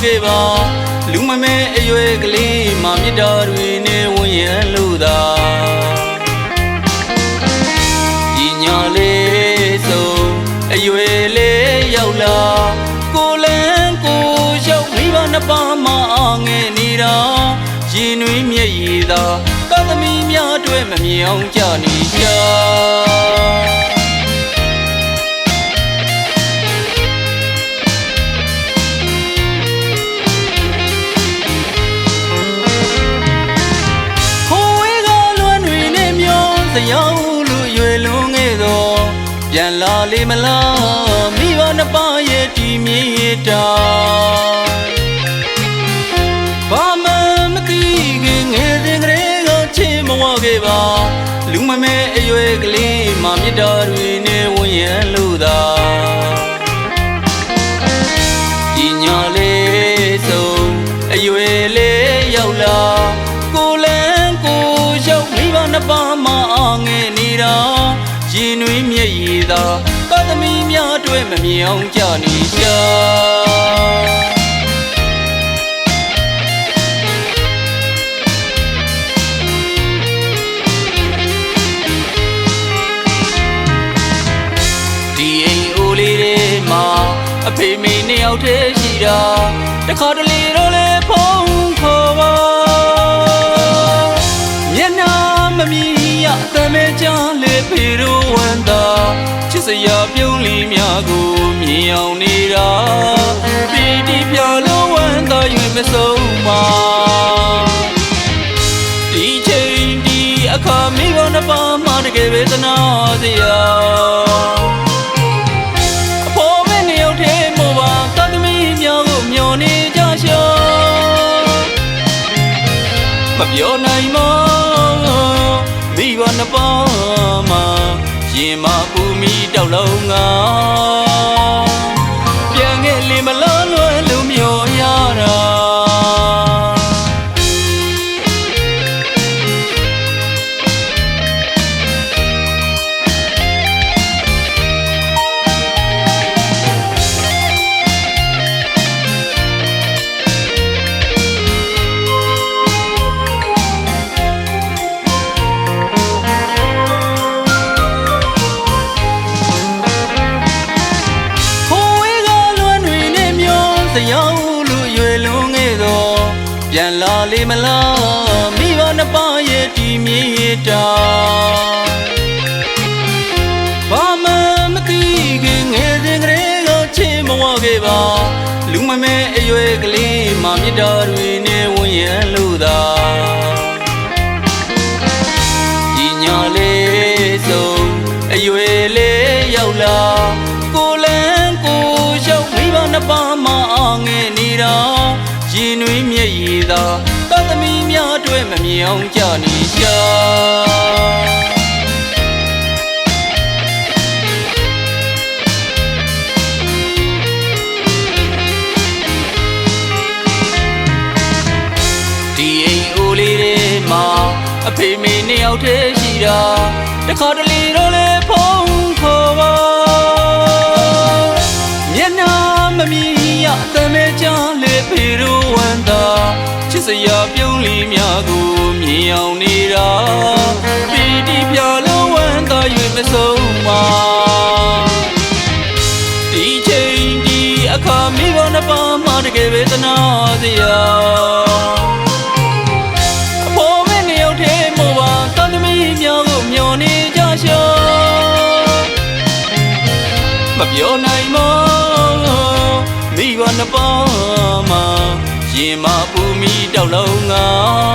ခဲ့ပါလူမမဲအရွယ်ကလေးမှမြစ်တာတွေနဲ့ဝန်းရံလို့သာဒီညာလေးဆုံးအရွယ်လေးရောက်လာကိုလန်းကိုရောက်မိဘနှစ်ပါးမှငဲ့နေတာရင်တွင်မျက်ရည်သာကသမီးများတွေ့မမြောင်ကြနေကြရောက်လူရွယ်လွန်ခဲ့တော့ပြန်လာလေမလားမိဘနှစ်ပါးရဲ့ဒီမြေတာဘာမှမသိခင်ငယ်စဉ်ကလေးကချစ်မဝခဲ့ပါလူမမဲအရွယ်ကလေးမှမြစ်တာတွေနဲ့ဝန်းရံလို့သာဒီညာလေးဆုံးအရွယ်လေးရောက်လာကိုလန်းကိုရောက်မိဘနှစ်ပါးမှငဲ့နေတာရင်တွင်မျက်ရည်သာကသမီးများတွေ့မမြောင်ကြနေကြဒီအိမ်အိုလေးတွေမှာအဖေမေနှစ်ယောက်တည်းရှိတာတခါတလေတော့လေဖုန်းခေါ်ပါမျက်နှာမမြင်ရတမဲချလေဖေတို့ဝမ်းသာချစ်စရာပြုံးလီများကိုမြင်အောင်နေတာပီတိပြလုံးဝမ်းသာ၍မဆုံးပါဒီချိန်ဒီအခါမိဘနှစ်ပါးမှတကယ်ဝေဒနာစရာအဖို့မဲနှစ်ယောက်တည်းမို့ပါကသမီးများကိုမျောနေကြရှောမပြောနိုင်မမိဘနှစ်ပါးမှာရင်မပူမီတောက်လုံးငါပြန်ခဲ့လေမလားလွယ်လို့မျောရတာရောက်လူရွယ်လွန်ခဲ့တော့ပြန်လာလေမလားမိဘနှစ်ပါးရဲ့ဒီမြေတာဘာမှမသိခင်ငယ်စဉ်ကလေးကချစ်မဝခဲ့ပါလူမမဲအရွယ်ကလေးမှမြစ်တာတွေနဲ့ဝန်းရံလို့သာဒီညာလေးဆုံးအရွယ်လေးရောက်လာကိုလန်းကိုရောက်မိဘနှစ်ပါးမှငဲ့နေတာရင်တွင်မျက်ရည်သာကသမီးများတွေ့မမြောင်ကြနေကြဒီအိမ်အိုလေးတွေမှာအဖေမေနှစ်ယောက်တည်းရှိတာတခါတလေတော့လေဖုန်းခေါ်ပါမျက်နှာမမြင်ရတမဲချလေဖေတို့ဝမ်းသာချစ်စရာပြုံးလီများကိုမြင်အောင်နေတာပီတိပြလုံးဝမ်းသာ၍မဆုံးပါဒီချိန်ဒီအခါမိဘနှစ်ပါးမှတကယ်ဝေဒနာစရာအဖို့မဲနှစ်ယောက်တည်းမို့ပါကသမီးများကိုမျောနေကြရှောမပြောနိုင်မမိဘနှစ်ပါးမှာရင်မပူမီတောက်လုံးငါ